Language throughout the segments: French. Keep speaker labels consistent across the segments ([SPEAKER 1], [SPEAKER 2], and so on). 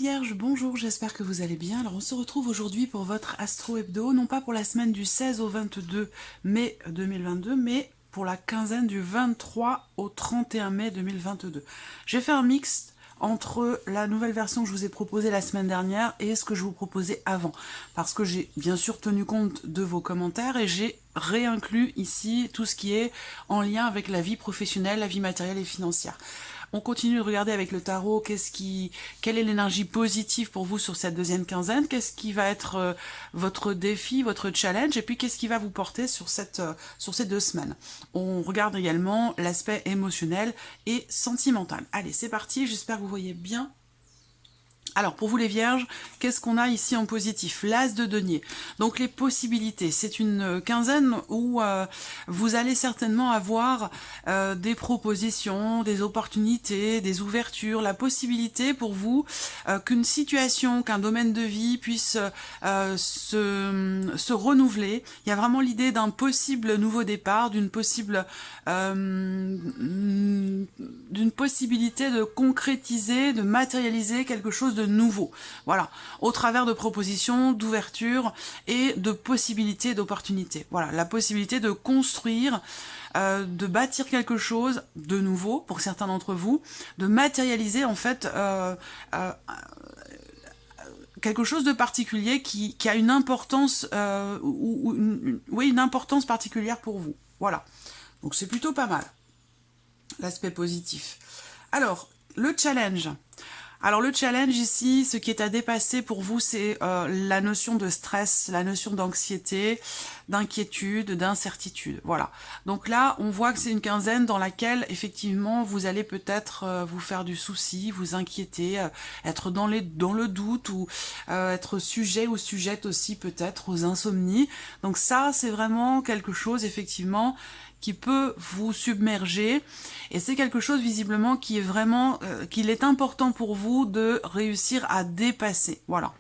[SPEAKER 1] Vierge, bonjour, j'espère que vous allez bien. Alors on se retrouve aujourd'hui pour votre Astro Hebdo, non pas pour la semaine du 16 au 22 mai 2022, mais pour la quinzaine du 23 au 31 mai 2022. J'ai fait un mix entre la nouvelle version que je vous ai proposée la semaine dernière et ce que je vous proposais avant. Parce que j'ai bien sûr tenu compte de vos commentaires et j'ai réinclus ici tout ce qui est en lien avec la vie professionnelle, la vie matérielle et financière. On continue de regarder avec le tarot quelle est l'énergie positive pour vous sur cette deuxième quinzaine, qu'est-ce qui va être votre défi, votre challenge, et puis qu'est-ce qui va vous porter sur ces 2 semaines. On regarde également l'aspect émotionnel et sentimental. Allez, c'est parti, j'espère que vous voyez bien. Alors, pour vous les vierges, qu'est-ce qu'on a ici en positif? L'as de denier. Donc, les possibilités. C'est une quinzaine où vous allez certainement avoir des propositions, des opportunités, des ouvertures, la possibilité pour vous qu'une situation, qu'un domaine de vie puisse se renouveler. Il y a vraiment l'idée d'un possible nouveau départ, d'une possibilité de concrétiser, de matérialiser quelque chose de nouveau. Voilà, au travers de propositions, d'ouverture et de possibilités, d'opportunités. Voilà, la possibilité de construire, de bâtir quelque chose de nouveau pour certains d'entre vous, de matérialiser en fait quelque chose de particulier qui a une importance une importance particulière pour vous. Voilà, donc c'est plutôt pas mal l'aspect positif. Alors, le challenge. Alors le challenge ici, ce qui est à dépasser pour vous, c'est la notion de stress, la notion d'anxiété, d'inquiétude, d'incertitude. Voilà. Donc là, on voit que c'est une quinzaine dans laquelle, effectivement, vous allez peut-être vous faire du souci, vous inquiéter, être dans le doute ou être sujet ou sujette aussi peut-être aux insomnies. Donc ça, c'est vraiment quelque chose, effectivement, qui peut vous submerger, et c'est quelque chose visiblement qui est vraiment, qu'il est important pour vous de réussir à dépasser. Voilà.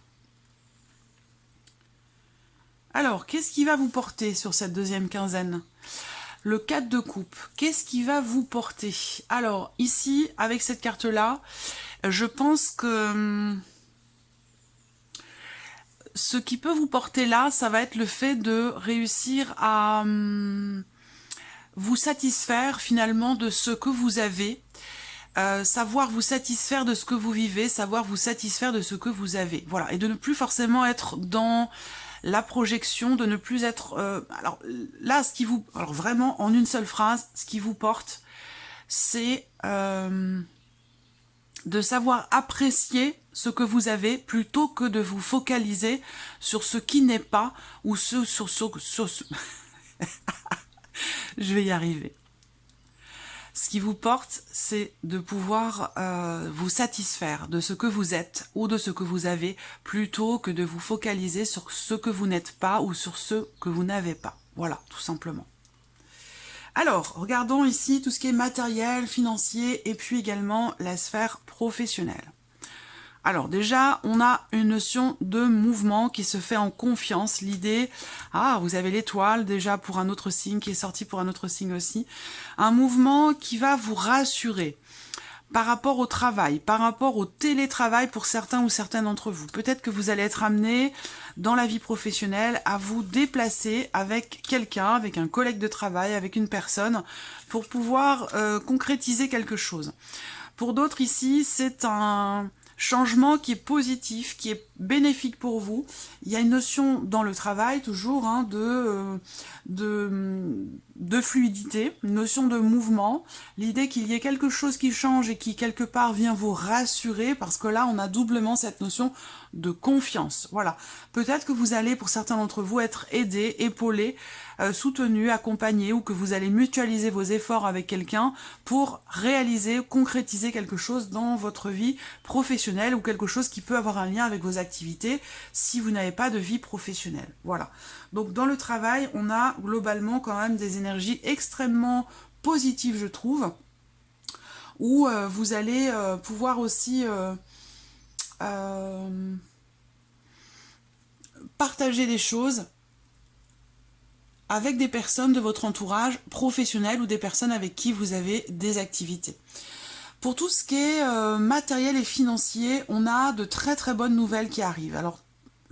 [SPEAKER 1] Alors, qu'est-ce qui va vous porter sur cette deuxième quinzaine? Le 4 de coupe, qu'est-ce qui va vous porter? Alors, ici, avec cette carte-là, je pense que ce qui peut vous porter là, ça va être le fait de réussir à vous satisfaire finalement de ce que vous avez, savoir vous satisfaire de ce que vous vivez, savoir vous satisfaire de ce que vous avez. Voilà, et de ne plus forcément être dans la projection, de ne plus être... alors là, alors vraiment, en une seule phrase, ce qui vous porte, c'est de savoir apprécier ce que vous avez plutôt que de vous focaliser sur ce qui n'est pas ou sur Je vais y arriver. Ce qui vous porte, c'est de pouvoir vous satisfaire de ce que vous êtes ou de ce que vous avez, plutôt que de vous focaliser sur ce que vous n'êtes pas ou sur ce que vous n'avez pas. Voilà, tout simplement. Alors, regardons ici tout ce qui est matériel, financier, et puis également la sphère professionnelle. Alors déjà, on a une notion de mouvement qui se fait en confiance. L'idée, vous avez l'étoile déjà pour un autre signe, qui est sorti pour un autre signe aussi. Un mouvement qui va vous rassurer par rapport au travail, par rapport au télétravail pour certains ou certaines d'entre vous. Peut-être que vous allez être amené dans la vie professionnelle à vous déplacer avec quelqu'un, avec un collègue de travail, avec une personne, pour pouvoir concrétiser quelque chose. Pour d'autres ici, c'est un changement qui est positif, qui est bénéfique pour vous. Il y a une notion dans le travail toujours de fluidité, une notion de mouvement, l'idée qu'il y ait quelque chose qui change et qui quelque part vient vous rassurer, parce que là on a doublement cette notion de confiance. Voilà, peut-être que vous allez pour certains d'entre vous être aidé, épaulé, soutenu, accompagné, ou que vous allez mutualiser vos efforts avec quelqu'un pour réaliser, concrétiser quelque chose dans votre vie professionnelle, ou quelque chose qui peut avoir un lien avec vos activités si vous n'avez pas de vie professionnelle. Voilà. Donc dans le travail, on a globalement quand même des énergies extrêmement positives, je trouve, où vous allez pouvoir aussi partager des choses avec des personnes de votre entourage professionnel ou des personnes avec qui vous avez des activités. Pour tout ce qui est matériel et financier, on a de très très bonnes nouvelles qui arrivent. Alors,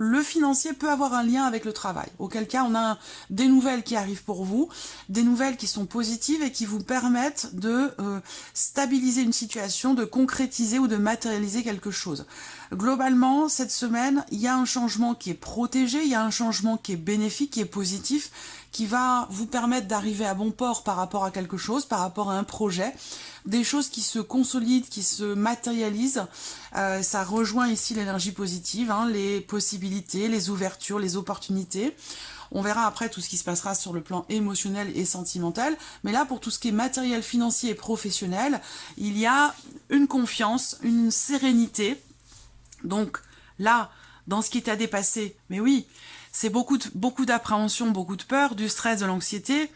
[SPEAKER 1] le financier peut avoir un lien avec le travail, auquel cas on a des nouvelles qui arrivent pour vous, des nouvelles qui sont positives et qui vous permettent de stabiliser une situation, de concrétiser ou de matérialiser quelque chose. Globalement, cette semaine, il y a un changement qui est protégé, il y a un changement qui est bénéfique, qui est positif, qui va vous permettre d'arriver à bon port par rapport à quelque chose, par rapport à un projet, des choses qui se consolident, qui se matérialisent. Ça rejoint ici l'énergie positive, hein, les possibilités, les ouvertures, les opportunités. On verra après tout ce qui se passera sur le plan émotionnel et sentimental. Mais là, pour tout ce qui est matériel, financier et professionnel, il y a une confiance, une sérénité. Donc là, dans ce qui t'a dépassé, mais oui, c'est beaucoup d'appréhension, beaucoup de peur, du stress, de l'anxiété,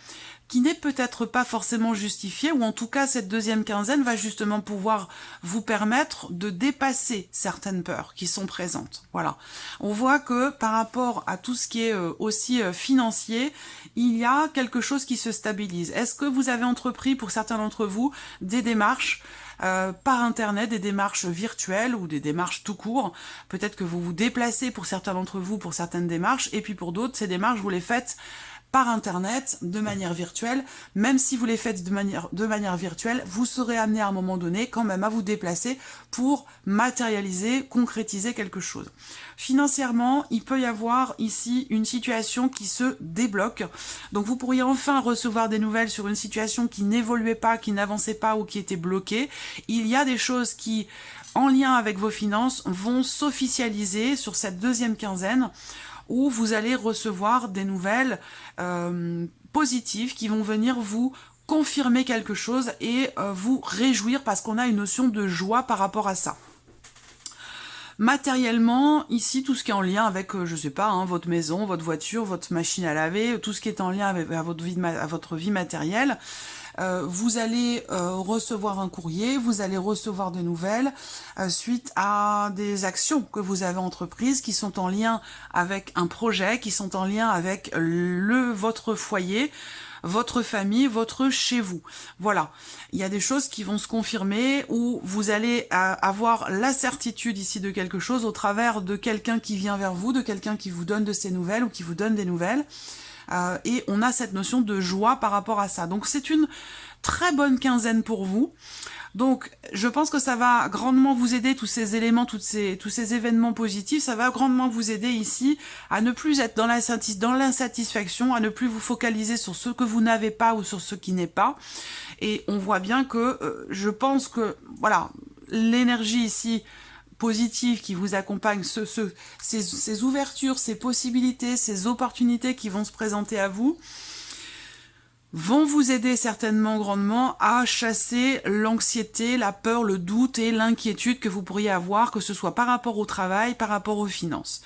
[SPEAKER 1] qui n'est peut-être pas forcément justifié, ou en tout cas cette deuxième quinzaine va justement pouvoir vous permettre de dépasser certaines peurs qui sont présentes. Voilà. On voit que par rapport à tout ce qui est aussi financier, il y a quelque chose qui se stabilise. Est-ce que vous avez entrepris, pour certains d'entre vous, des démarches par internet, des démarches virtuelles ou des démarches tout court? Peut-être que vous vous déplacez pour certains d'entre vous pour certaines démarches, et puis pour d'autres, ces démarches, vous les faites par internet, de manière virtuelle. Même si vous les faites de manière virtuelle, vous serez amené à un moment donné quand même à vous déplacer pour matérialiser, concrétiser quelque chose. Financièrement, il peut y avoir ici une situation qui se débloque. Donc vous pourriez enfin recevoir des nouvelles sur une situation qui n'évoluait pas, qui n'avançait pas ou qui était bloquée. Il y a des choses qui, en lien avec vos finances, vont s'officialiser sur cette deuxième quinzaine, où vous allez recevoir des nouvelles positives qui vont venir vous confirmer quelque chose et vous réjouir parce qu'on a une notion de joie par rapport à ça. Matériellement, ici, tout ce qui est en lien avec, je sais pas, hein, votre maison, votre voiture, votre machine à laver, tout ce qui est en lien avec votre vie matérielle, vous allez recevoir un courrier, vous allez recevoir des nouvelles suite à des actions que vous avez entreprises qui sont en lien avec un projet, qui sont en lien avec votre foyer, votre famille, votre chez vous. Voilà, il y a des choses qui vont se confirmer où vous allez avoir la certitude ici de quelque chose au travers de quelqu'un qui vient vers vous, de quelqu'un qui vous donne de ses nouvelles ou qui vous donne des nouvelles. Et on a cette notion de joie par rapport à ça. Donc c'est une très bonne quinzaine pour vous. Donc je pense que ça va grandement vous aider, tous ces éléments, tous ces événements positifs, ça va grandement vous aider ici à ne plus être dans l'insatisfaction, à ne plus vous focaliser sur ce que vous n'avez pas ou sur ce qui n'est pas. Et on voit bien que je pense que voilà, l'énergie ici positive qui vous accompagne, ces ouvertures, ces possibilités, ces opportunités qui vont se présenter à vous, vont vous aider certainement grandement à chasser l'anxiété, la peur, le doute et l'inquiétude que vous pourriez avoir, que ce soit par rapport au travail, par rapport aux finances.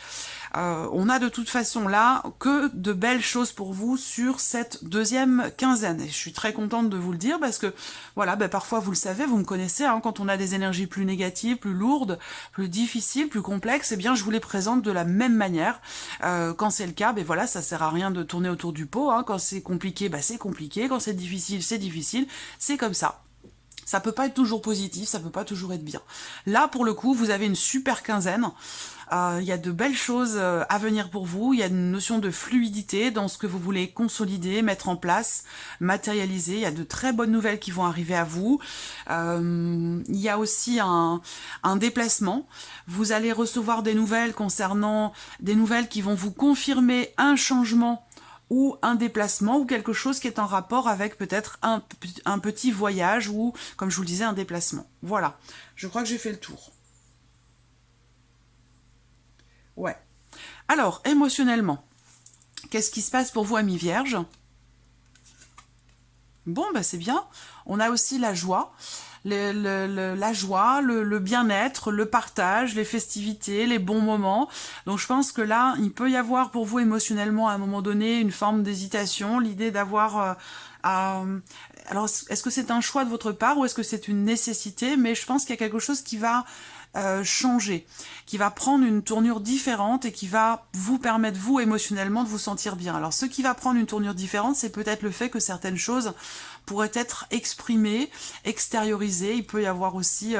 [SPEAKER 1] On a de toute façon là que de belles choses pour vous sur cette deuxième quinzaine. Et je suis très contente de vous le dire parce que voilà, parfois vous le savez, vous me connaissez, hein, quand on a des énergies plus négatives, plus lourdes, plus difficiles, plus complexes, eh bien je vous les présente de la même manière. Quand c'est le cas, voilà, ça sert à rien de tourner autour du pot, hein. Quand c'est compliqué, c'est compliqué, quand c'est difficile, c'est comme ça. Ça peut pas être toujours positif, ça peut pas toujours être bien. Là, pour le coup, vous avez une super quinzaine. Il y a de belles choses à venir pour vous. Il y a une notion de fluidité dans ce que vous voulez consolider, mettre en place, matérialiser. Il y a de très bonnes nouvelles qui vont arriver à vous. Il y a aussi un déplacement. Vous allez recevoir des nouvelles concernant des nouvelles qui vont vous confirmer un changement ou un déplacement, ou quelque chose qui est en rapport avec peut-être un petit voyage, ou, comme je vous le disais, un déplacement. Voilà, je crois que j'ai fait le tour. Ouais. Alors, émotionnellement, qu'est-ce qui se passe pour vous, amis vierges? Bon, c'est bien. On a aussi la joie. La joie, le bien-être, le partage, les festivités, les bons moments. Donc je pense que là, il peut y avoir pour vous émotionnellement à un moment donné une forme d'hésitation, l'idée d'avoir... alors, est-ce que c'est un choix de votre part ou est-ce que c'est une nécessité? Mais je pense qu'il y a quelque chose qui va changer, qui va prendre une tournure différente et qui va vous permettre, vous, émotionnellement, de vous sentir bien. Alors, ce qui va prendre une tournure différente, c'est peut-être le fait que certaines choses pourraient être exprimées, extériorisées. Il peut y avoir aussi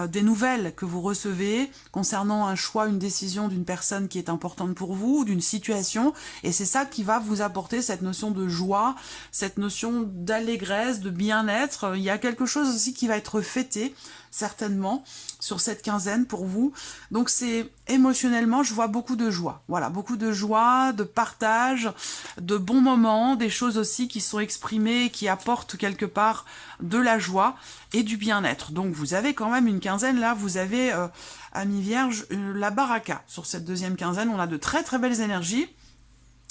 [SPEAKER 1] des nouvelles que vous recevez concernant un choix, une décision d'une personne qui est importante pour vous, d'une situation, et c'est ça qui va vous apporter cette notion de joie, cette notion d'allégresse, de bien-être. Il y a quelque chose aussi qui va être fêté, certainement, sur cette quinzaine pour vous. Donc c'est émotionnellement, je vois beaucoup de joie. Voilà, beaucoup de joie, de partage, de bons moments, des choses aussi qui sont exprimées, qui apportent quelque part de la joie et du bien-être. Donc vous avez quand même une quinzaine, là, vous avez, amis vierges, la baraka. Sur cette deuxième quinzaine, on a de très très belles énergies.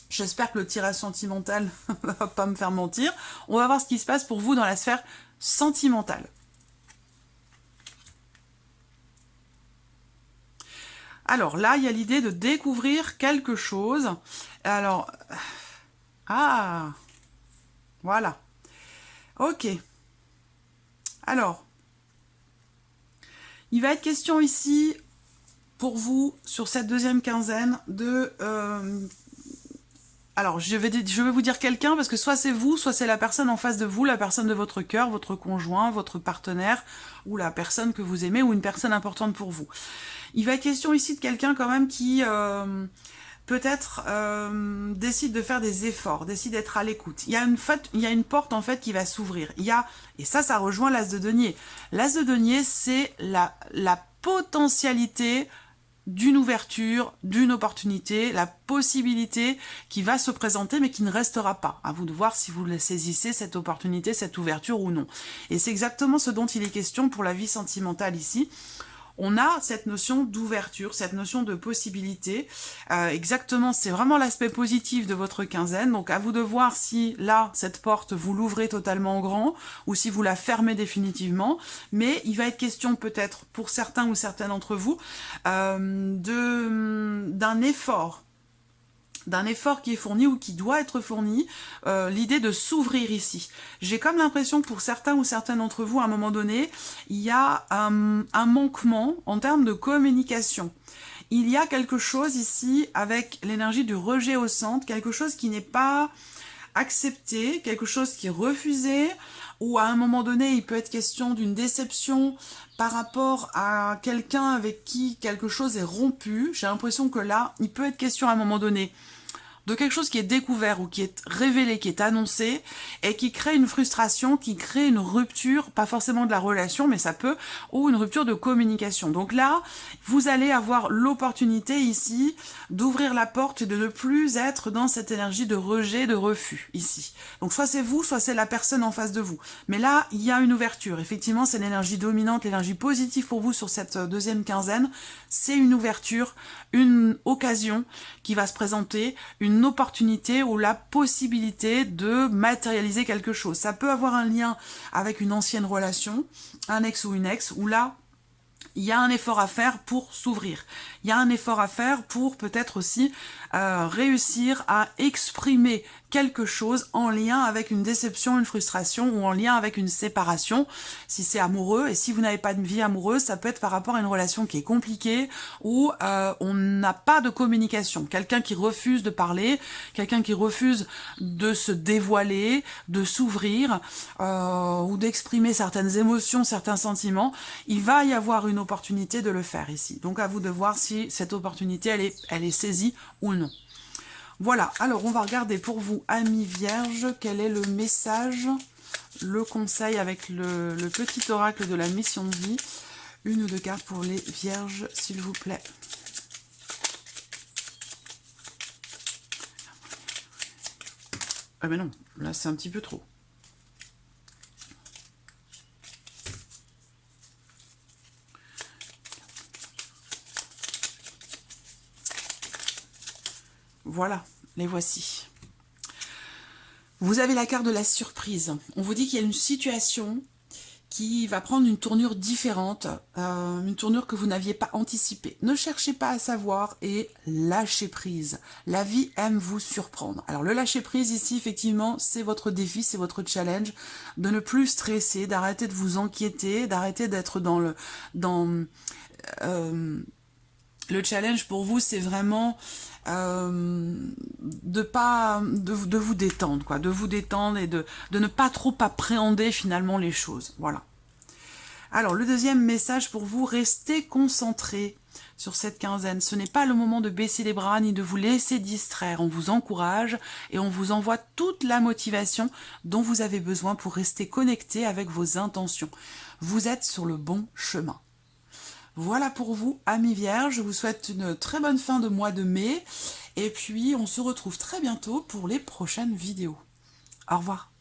[SPEAKER 1] J'espère que le tirage sentimental ne va pas me faire mentir. On va voir ce qui se passe pour vous dans la sphère sentimentale. Alors là, il y a l'idée de découvrir quelque chose. Alors, ah, voilà. Ok. Alors, il va être question ici, pour vous, sur cette deuxième quinzaine, de... alors, je vais vous dire quelqu'un, parce que soit c'est vous, soit c'est la personne en face de vous, la personne de votre cœur, votre conjoint, votre partenaire, ou la personne que vous aimez, ou une personne importante pour vous. Il va être question ici de quelqu'un quand même qui peut-être décide de faire des efforts, décide d'être à l'écoute. Il y a une porte en fait qui va s'ouvrir. Et ça rejoint l'as de denier. L'as de denier, c'est la potentialité d'une ouverture, d'une opportunité, la possibilité qui va se présenter mais qui ne restera pas. À vous de voir si vous la saisissez, cette opportunité, cette ouverture ou non. Et c'est exactement ce dont il est question pour la vie sentimentale ici. On a cette notion d'ouverture, cette notion de possibilité. Exactement, c'est vraiment l'aspect positif de votre quinzaine. Donc à vous de voir si là, cette porte, vous l'ouvrez totalement grand ou si vous la fermez définitivement. Mais il va être question peut-être pour certains ou certaines d'entre vous d'un effort qui est fourni ou qui doit être fourni, l'idée de s'ouvrir ici. J'ai comme l'impression que pour certains ou certaines d'entre vous, à un moment donné, il y a un manquement en termes de communication. Il y a quelque chose ici avec l'énergie du rejet au centre, quelque chose qui n'est pas accepté, quelque chose qui est refusé, ou à un moment donné, il peut être question d'une déception par rapport à quelqu'un avec qui quelque chose est rompu. J'ai l'impression que là, il peut être question à un moment donné de quelque chose qui est découvert ou qui est révélé, qui est annoncé, et qui crée une frustration, qui crée une rupture, pas forcément de la relation, mais ça peut, ou une rupture de communication. Donc là, vous allez avoir l'opportunité ici d'ouvrir la porte et de ne plus être dans cette énergie de rejet, de refus, ici. Donc soit c'est vous, soit c'est la personne en face de vous. Mais là, il y a une ouverture. Effectivement, c'est l'énergie dominante, l'énergie positive pour vous sur cette deuxième quinzaine. C'est une ouverture, une occasion qui va se présenter, une opportunité ou la possibilité de matérialiser quelque chose. Ça peut avoir un lien avec une ancienne relation, un ex ou une ex, où là, il y a un effort à faire pour s'ouvrir. Il y a un effort à faire pour peut-être aussi réussir à exprimer quelque chose en lien avec une déception, une frustration ou en lien avec une séparation, si c'est amoureux. Et si vous n'avez pas de vie amoureuse, ça peut être par rapport à une relation qui est compliquée où on n'a pas de communication. Quelqu'un qui refuse de parler, quelqu'un qui refuse de se dévoiler, de s'ouvrir ou d'exprimer certaines émotions, certains sentiments, il va y avoir une opportunité de le faire ici. Donc à vous de voir si cette opportunité, elle est saisie ou non. Voilà, alors on va regarder pour vous, amis vierges, quel est le message, le conseil avec le petit oracle de la mission de vie. Une ou deux cartes pour les vierges, s'il vous plaît. Ah mais non, là c'est un petit peu trop. Voilà, les voici. Vous avez la carte de la surprise. On vous dit qu'il y a une situation qui va prendre une tournure différente, une tournure que vous n'aviez pas anticipée. Ne cherchez pas à savoir et lâchez prise. La vie aime vous surprendre. Alors le lâcher prise ici, effectivement, c'est votre défi, c'est votre challenge, de ne plus stresser, d'arrêter de vous inquiéter, d'arrêter d'être dans le challenge pour vous, c'est vraiment de vous détendre, quoi, de vous détendre et de ne pas trop appréhender finalement les choses. Voilà. Alors, le deuxième message pour vous, restez concentrés sur cette quinzaine. Ce n'est pas le moment de baisser les bras ni de vous laisser distraire. On vous encourage et on vous envoie toute la motivation dont vous avez besoin pour rester connecté avec vos intentions. Vous êtes sur le bon chemin. Voilà pour vous, amis vierges. Je vous souhaite une très bonne fin de mois de mai. Et puis, on se retrouve très bientôt pour les prochaines vidéos. Au revoir.